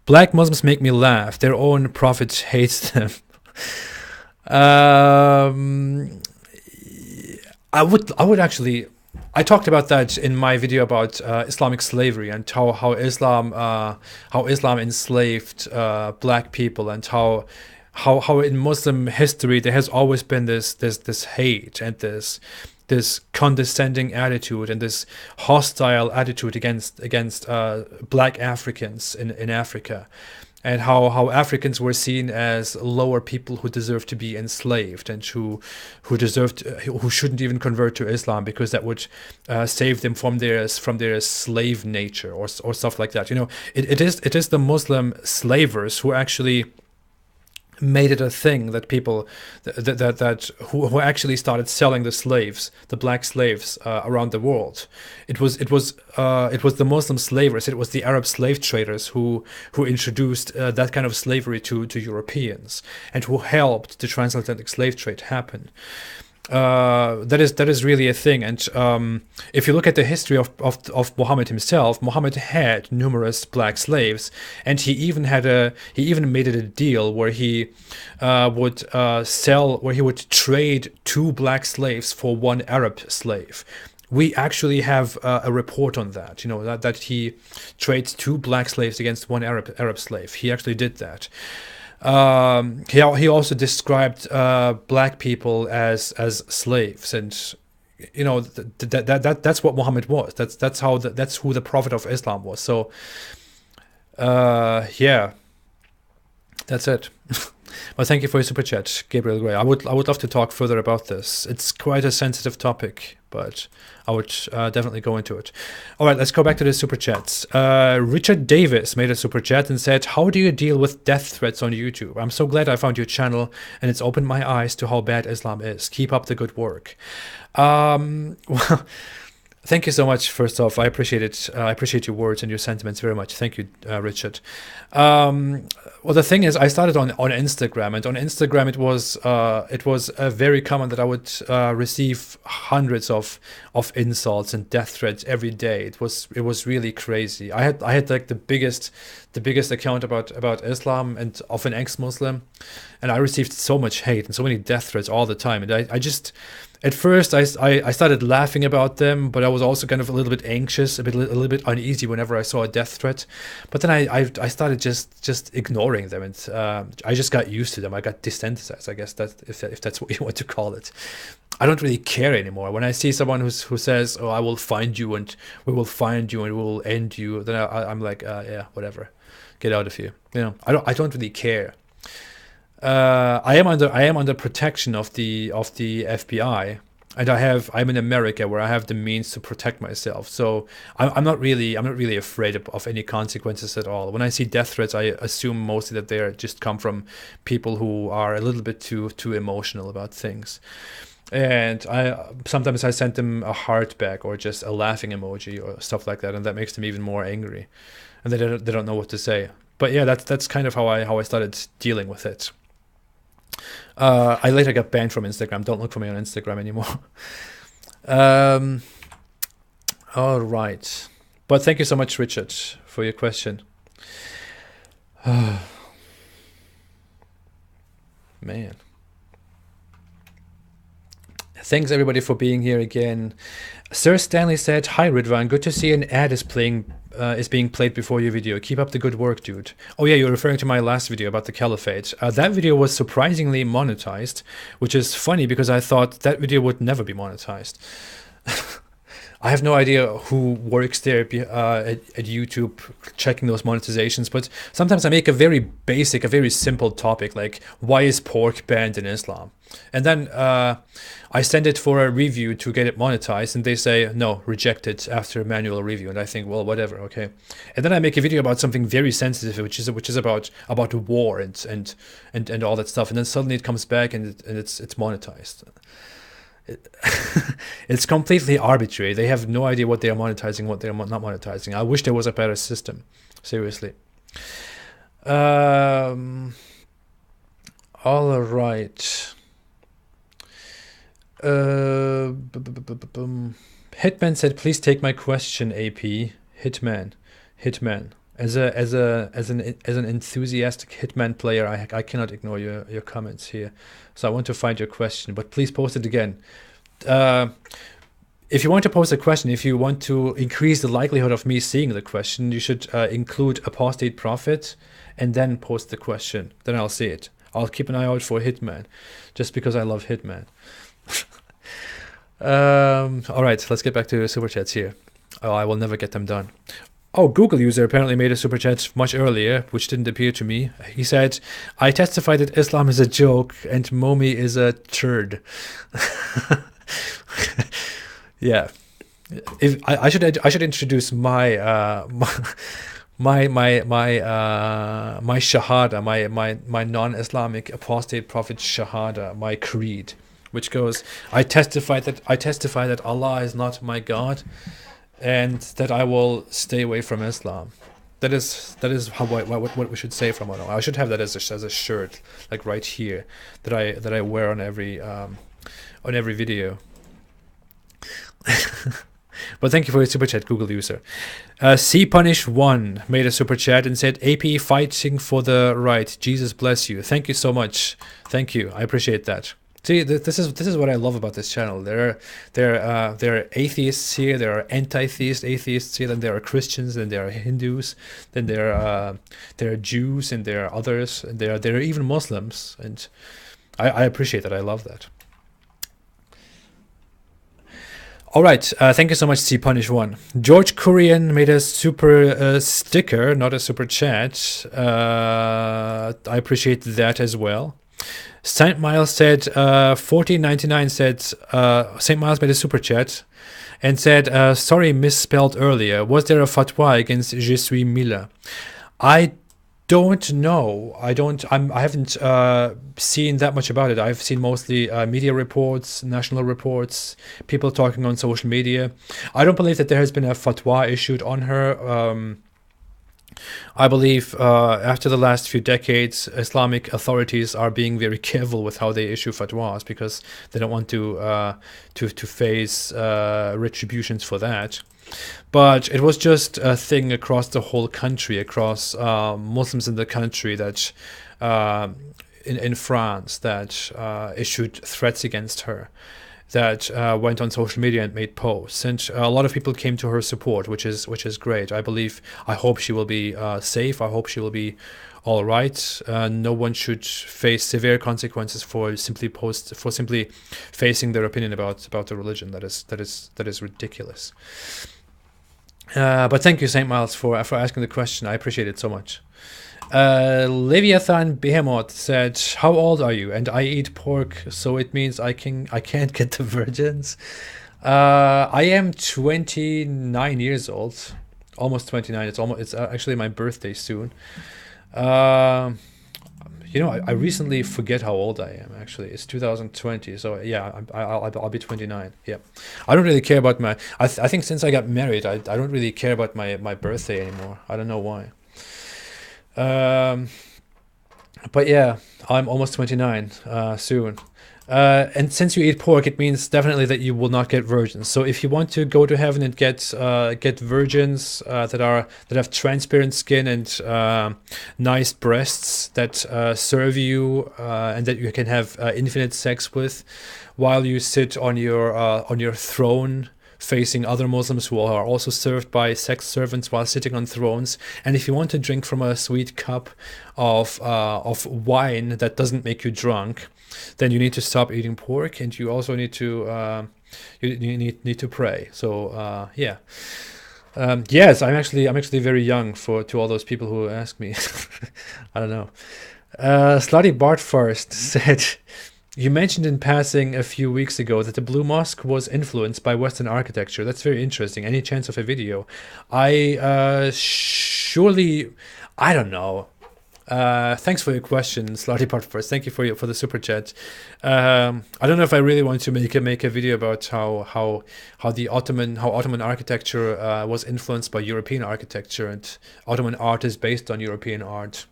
"Black Muslims make me laugh. Their own prophet hates them." I would actually. I talked about that in my video about Islamic slavery and how Islam enslaved black people, and how in Muslim history there has always been this hate and this condescending attitude and this hostile attitude against black Africans in Africa, and how Africans were seen as lower people who deserved to be enslaved, and who shouldn't even convert to Islam because that would save them from their slave nature, or stuff like that. It is the Muslim slavers who actually made it a thing that people who actually started selling the black slaves around the world. It was the Muslim slavers, it was the Arab slave traders who introduced that kind of slavery to Europeans, and who helped the transatlantic slave trade happen. That is really a thing. And if you look at the history of Muhammad himself, Muhammad had numerous black slaves, and he even made it a deal where he would trade 2 black slaves for 1 Arab slave. We actually have a report on that, that he trades 2 black slaves against 1 Arab slave. He actually did that. He also described black people as slaves, and that's what Muhammad was. That's who the Prophet of Islam was. So yeah, that's it. Well, thank you for your super chat, Gabriel Gray. I would love to talk further about this. It's quite a sensitive topic, but I would definitely go into it. All right, let's go back to the super chats. Richard Davis made a super chat and said, "How do you deal with death threats on YouTube? I'm so glad I found your channel, and it's opened my eyes to how bad Islam is. Keep up the good work." Well, thank you so much. First off, I appreciate it. I appreciate your words and your sentiments very much. Thank you, Richard. Well, the thing is, I started on Instagram, and on Instagram it was very common that I would receive hundreds of insults and death threats every day. It was really crazy. I had like the biggest account about Islam and of an ex-Muslim, and I received so much hate and so many death threats all the time. And I just, at first, I started laughing about them, but I was also kind of a little bit anxious, a little bit uneasy whenever I saw a death threat. But then I started just ignoring them, and I just got used to them. I got desensitized, I guess, if that's what you want to call it. I don't really care anymore. When I see someone who says, "Oh, I will find you, and we will find you, and we will end you," then I'm like, yeah, whatever, get out of here. I don't really care. I am under protection of the FBI, and I'm in America where I have the means to protect myself. So I'm not really afraid of any consequences at all. When I see death threats, I assume mostly that they just come from people who are a little bit too emotional about things. And sometimes I send them a heart back, or just a laughing emoji or stuff like that, and that makes them even more angry, and they don't know what to say. But yeah, that's kind of how I started dealing with it. I later got banned from Instagram. Don't look for me on Instagram anymore. All right. But thank you so much, Richard, for your question. Man. Thanks everybody for being here again. Sir Stanley said, "Hi Ridwan, good to see an ad is being played before your video. Keep up the good work, dude." Oh yeah, you're referring to my last video about the caliphate. That video was surprisingly monetized, which is funny because I thought that video would never be monetized. I have no idea who works there at YouTube checking those monetizations, but sometimes I make a very basic, a very simple topic like, why is pork banned in Islam? And then I send it for a review to get it monetized, and they say, no, reject it after a manual review. And I think, well, whatever, okay. And then I make a video about something very sensitive, which is about war and all that stuff. And then suddenly it comes back and it's monetized. It's completely arbitrary. They have no idea what they are monetizing, what they are not monetizing. I wish there was a better system. Seriously. All right. Hitman said, "Please take my question, AP." Hitman. As an enthusiastic Hitman player, I cannot ignore your comments here. So I want to find your question, but please post it again. If you want to post a question, if you want to increase the likelihood of me seeing the question, you should include Apostate Prophet and then post the question. Then I'll see it. I'll keep an eye out for Hitman, just because I love Hitman. All right, let's get back to super chats here. Oh, I will never get them done. Oh, Google user apparently made a super chat much earlier, which didn't appear to me. He said, "I testify that Islam is a joke and Momi is a turd." Yeah, if I should introduce my shahada, my non-Islamic apostate prophet shahada, my creed, which goes, I testify that Allah is not my God, and that I will stay away from Islam. That is what we should say from now on. I should have that as a shirt, like right here, that I wear on every video. But thank you for your super chat, Google user. CPunish1 made a super chat and said, "AP fighting for the right. Jesus bless you." Thank you so much. Thank you. I appreciate that. See, this is what I love about this channel. There are atheists here. There are anti-theist atheists here. Then there are Christians. Then there are Hindus. Then there are Jews, and there are others. And there are even Muslims. And I appreciate that. I love that. All right, thank you so much, CPunish1. George Kurian made a super sticker, not a super chat. I appreciate that as well. Saint Miles said, 14.99 said, Saint Miles made a super chat and said, "Sorry, misspelled earlier. Was there a fatwa against Je suis Mila?" I don't know. I haven't seen that much about it. I've seen mostly media reports, national reports, people talking on social media. I don't believe that there has been a fatwa issued on her. I believe after the last few decades, Islamic authorities are being very careful with how they issue fatwas, because they don't want to face retributions for that. But it was just a thing across the whole country, across Muslims in the country, that in France, that issued threats against her, that went on social media and made posts, and a lot of people came to her support, which is great. I hope she will be safe. I hope she will be all right. No one should face severe consequences for simply facing their opinion about the religion. That is ridiculous. But thank you, Saint Miles, for asking the question. I appreciate it so much. Leviathan Behemoth said, "How old are you?" And I eat pork, so it means I can't get the virgins. I am 29 years old, almost 29. It's actually my birthday soon. I recently forget how old I am. Actually, it's 2020. So yeah, I'll be 29. Yeah, I don't really care about my. I think since I got married, I don't really care about my birthday anymore. I don't know why. But yeah, I'm almost 29 soon. And since you eat pork, it means definitely that you will not get virgins. So if you want to go to heaven and get virgins that have transparent skin and nice breasts that serve you and that you can have infinite sex with, while you sit on your throne, facing other Muslims who are also served by sex servants while sitting on thrones. And if you want to drink from a sweet cup of wine that doesn't make you drunk, then you need to stop eating pork, and you also need to you need to pray. So yeah. Yes, I'm actually very young to all those people who ask me. I don't know. Slutty Bart first said, "You mentioned in passing a few weeks ago that the Blue Mosque was influenced by Western architecture. That's very interesting. Any chance of a video?" I don't know. Thanks for your question, Slotty Part first. Thank you for the super chat. I don't know if I really want to make a video about how Ottoman architecture was influenced by European architecture, and Ottoman art is based on European art.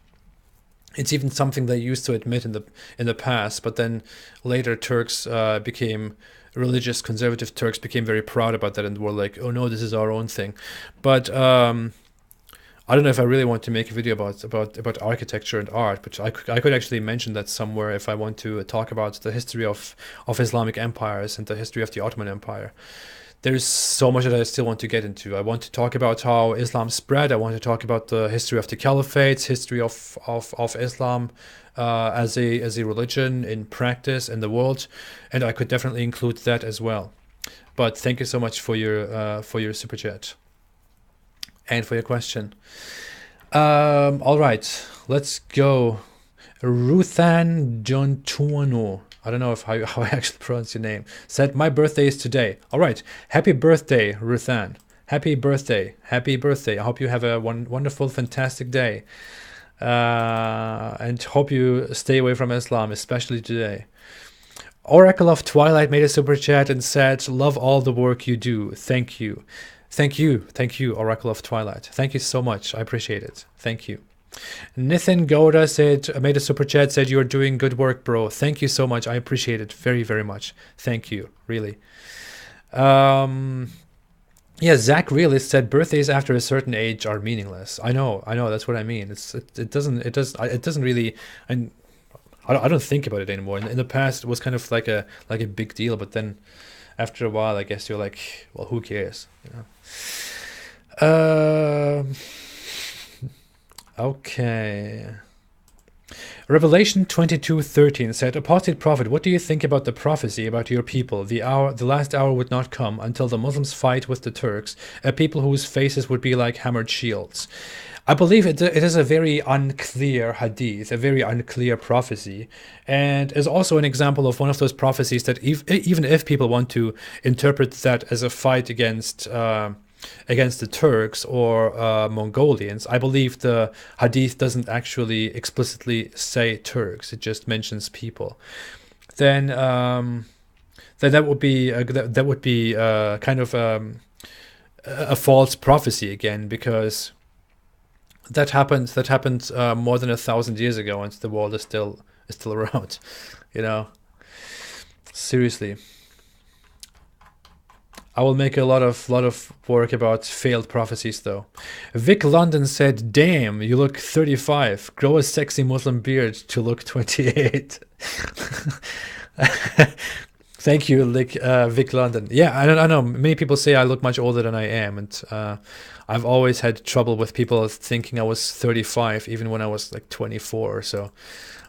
It's even something they used to admit in the past, but then later Turks became religious conservative Turks became very proud about that and were like, oh no, this is our own thing. But I don't know if I really want to make a video about architecture and art, but I could actually mention that somewhere if I want to talk about the history of Islamic empires and the history of the Ottoman Empire. There's so much that I still want to get into. I want to talk about how Islam spread. I want to talk about the history of the caliphates, history of Islam as a religion in practice in the world, and I could definitely include that as well. But thank you so much for your super chat and for your question. All right, let's go. Ruthan Jontuano. I don't know how I actually pronounce your name. Said, my birthday is today. All right. Happy birthday, Ruthan. Happy birthday. Happy birthday. I hope you have a wonderful, fantastic day. And hope you stay away from Islam, especially today. Oracle of Twilight made a super chat and said, love all the work you do. Thank you. Thank you. Thank you, Oracle of Twilight. Thank you so much. I appreciate it. Thank you. Nathan Gouda made a super chat, said, you're doing good work, bro. Thank you so much. I appreciate it very, very much. Thank you, really. Yeah, Zach Realist said, birthdays after a certain age are meaningless. I know, that's what I mean. It doesn't really, and I don't think about it anymore. In the past, it was kind of like a big deal, but then after a while, I guess you're like, well, who cares, you know? Okay. Revelation 22:13 said, Apostate Prophet, what do you think about the prophecy about your people? The last hour would not come until the Muslims fight with the Turks, a people whose faces would be like hammered shields. I believe it is a very unclear hadith, a very unclear prophecy, and is also an example of one of those prophecies that even if people want to interpret that as a fight against the Turks or Mongolians, I believe the hadith doesn't actually explicitly say Turks; it just mentions people. Then that would be kind of a false prophecy again, because that happened more than 1,000 years ago, and the world is still around, you know. Seriously. I will make a lot of work about failed prophecies, though. Vic London said, damn, you look 35. Grow a sexy Muslim beard to look 28. Thank you, Vic London. Yeah, I know. Many people say I look much older than I am. And I've always had trouble with people thinking I was 35, even when I was like 24 or so.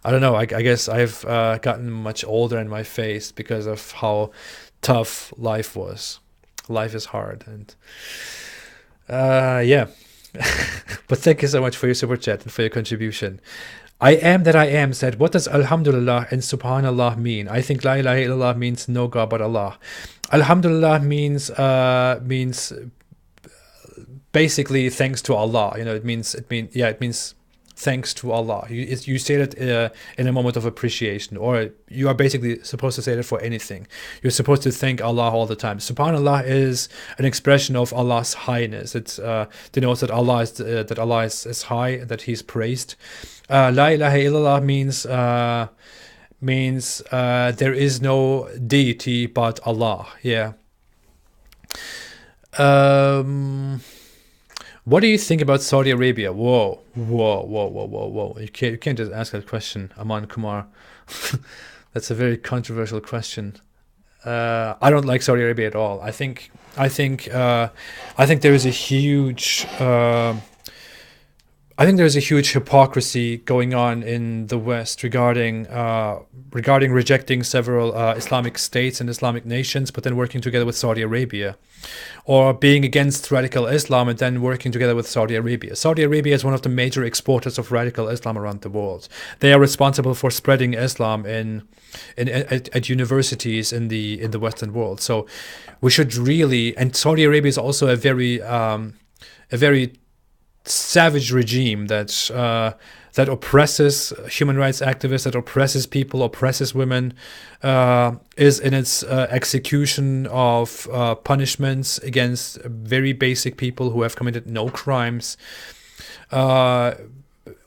I don't know. I guess I've gotten much older in my face because of how tough life was. Life is hard, and yeah. But thank you so much for your super chat and for your contribution. I am that I am said, what does Alhamdulillah and Subhanallah mean? I think La ilaha illallah means no God but Allah. Alhamdulillah means basically thanks to Allah. You know, it means thanks to Allah. You say it in a moment of appreciation, or you are basically supposed to say that for anything. You're supposed to thank Allah all the time. SubhanAllah is an expression of Allah's highness. It denotes that Allah is high, that He's praised. La ilaha illallah means there is no deity but Allah. Yeah. What do you think about Saudi Arabia? Whoa. You can't just ask that question, Aman Kumar. That's a very controversial question. I don't like Saudi Arabia at all. I think there is a huge hypocrisy going on in the West regarding rejecting several Islamic states and Islamic nations, but then working together with Saudi Arabia, or being against radical Islam and then working together with Saudi Arabia. Saudi Arabia is one of the major exporters of radical Islam around the world. They are responsible for spreading Islam at universities in the Western world. So we should really, and Saudi Arabia is also a very savage regime that that oppresses human rights activists, that oppresses people, oppresses women, is in its execution of punishments against very basic people who have committed no crimes,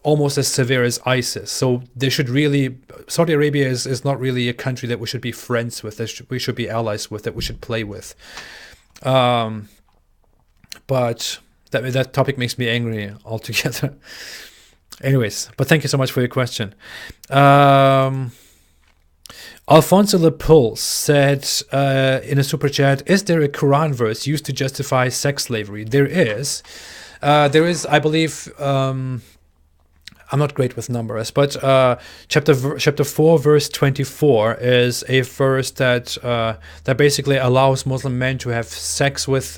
almost as severe as ISIS. So they should really, Saudi Arabia is not really a country that we should be friends with, we should be allies with, that we should play with. But that topic makes me angry altogether. Anyways, but thank you so much for your question. Alfonso Lepul said in a super chat, is there a Quran verse used to justify sex slavery? There is. I believe, I'm not great with numbers, but chapter 4, verse 24 is a verse that basically allows Muslim men to have sex with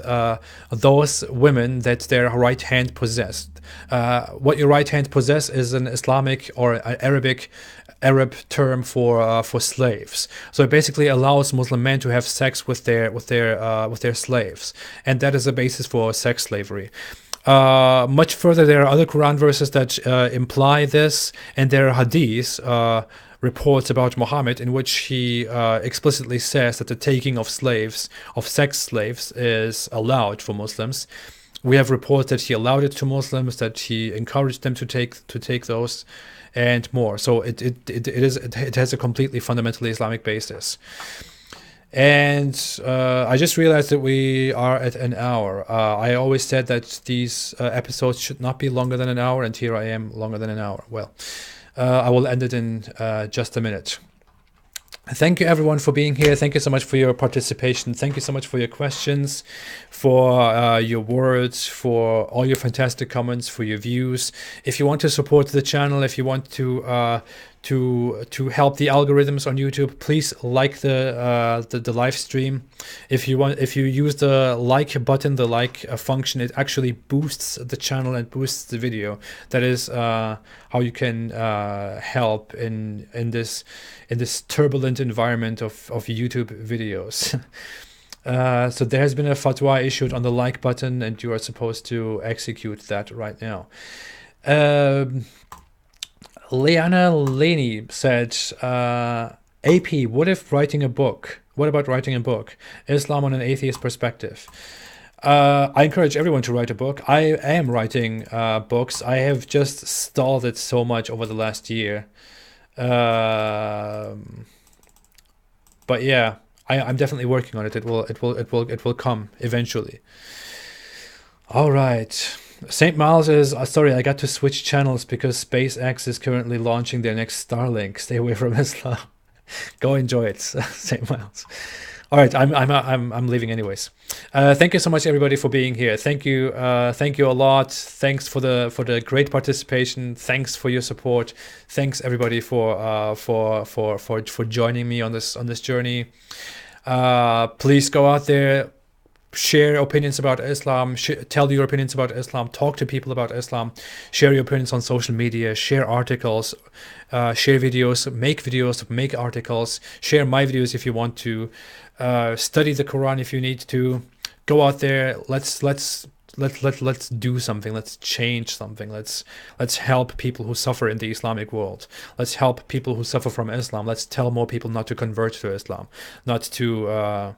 those women that their right hand possessed. What your right hand possess is an Islamic or an Arab term for slaves. So it basically allows Muslim men to have sex with their slaves, and that is the basis for sex slavery. Much further, there are other Quran verses that imply this, and there are hadiths, reports about Muhammad, in which he explicitly says that the taking of slaves, of sex slaves, is allowed for Muslims. We have reports that he allowed it to Muslims, that he encouraged them to take those, and more. So it has a completely fundamentally Islamic basis. And I just realized that we are at an hour. I always said that these episodes should not be longer than an hour, and here I am longer than an hour. Well, I will end it in just a minute. Thank you everyone for being here. Thank you so much for your participation. Thank you so much for your questions, for your words, for all your fantastic comments, for your views. If you want to support the channel, if you want to help the algorithms on YouTube, please like the live stream. If you use the like button, the like function, it actually boosts the channel and boosts the video. That is how you can help in this turbulent environment of YouTube videos. So there has been a fatwa issued on the like button, and you are supposed to execute that right now. Leanna Laney said, AP, what about writing a book? Islam on an atheist perspective. I encourage everyone to write a book. I am writing books. I have just stalled it so much over the last year. But yeah, I'm definitely working on it. It will come eventually. All right. St. Miles is, sorry, I got to switch channels because SpaceX is currently launching their next Starlink. Stay away from Islam. Go enjoy it, St. Miles. All right, I'm leaving anyways. Thank you so much, everybody, for being here. Thank you a lot. Thanks for the great participation. Thanks for your support. Thanks everybody for joining me on this journey. Please go out there. Share opinions about Islam, tell your opinions about Islam, talk to people about Islam, share your opinions on social media, share articles, share videos, make articles, share my videos if you want to, study the Quran if you need to. Go out there, let's do something, let's change something, let's help people who suffer in the Islamic world. Let's help people who suffer from Islam. Let's tell more people not to convert to Islam, not to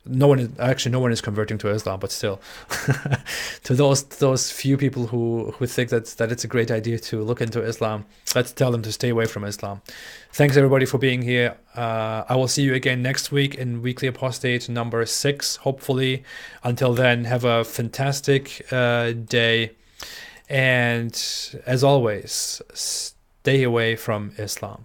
no one is converting to Islam, but still, to those few people who think that it's a great idea to look into Islam, let's tell them to stay away from Islam. Thanks everybody for being here. I will see you again next week in Weekly Apostate number 6, hopefully. Until then, have a fantastic day, and as always, stay away from Islam.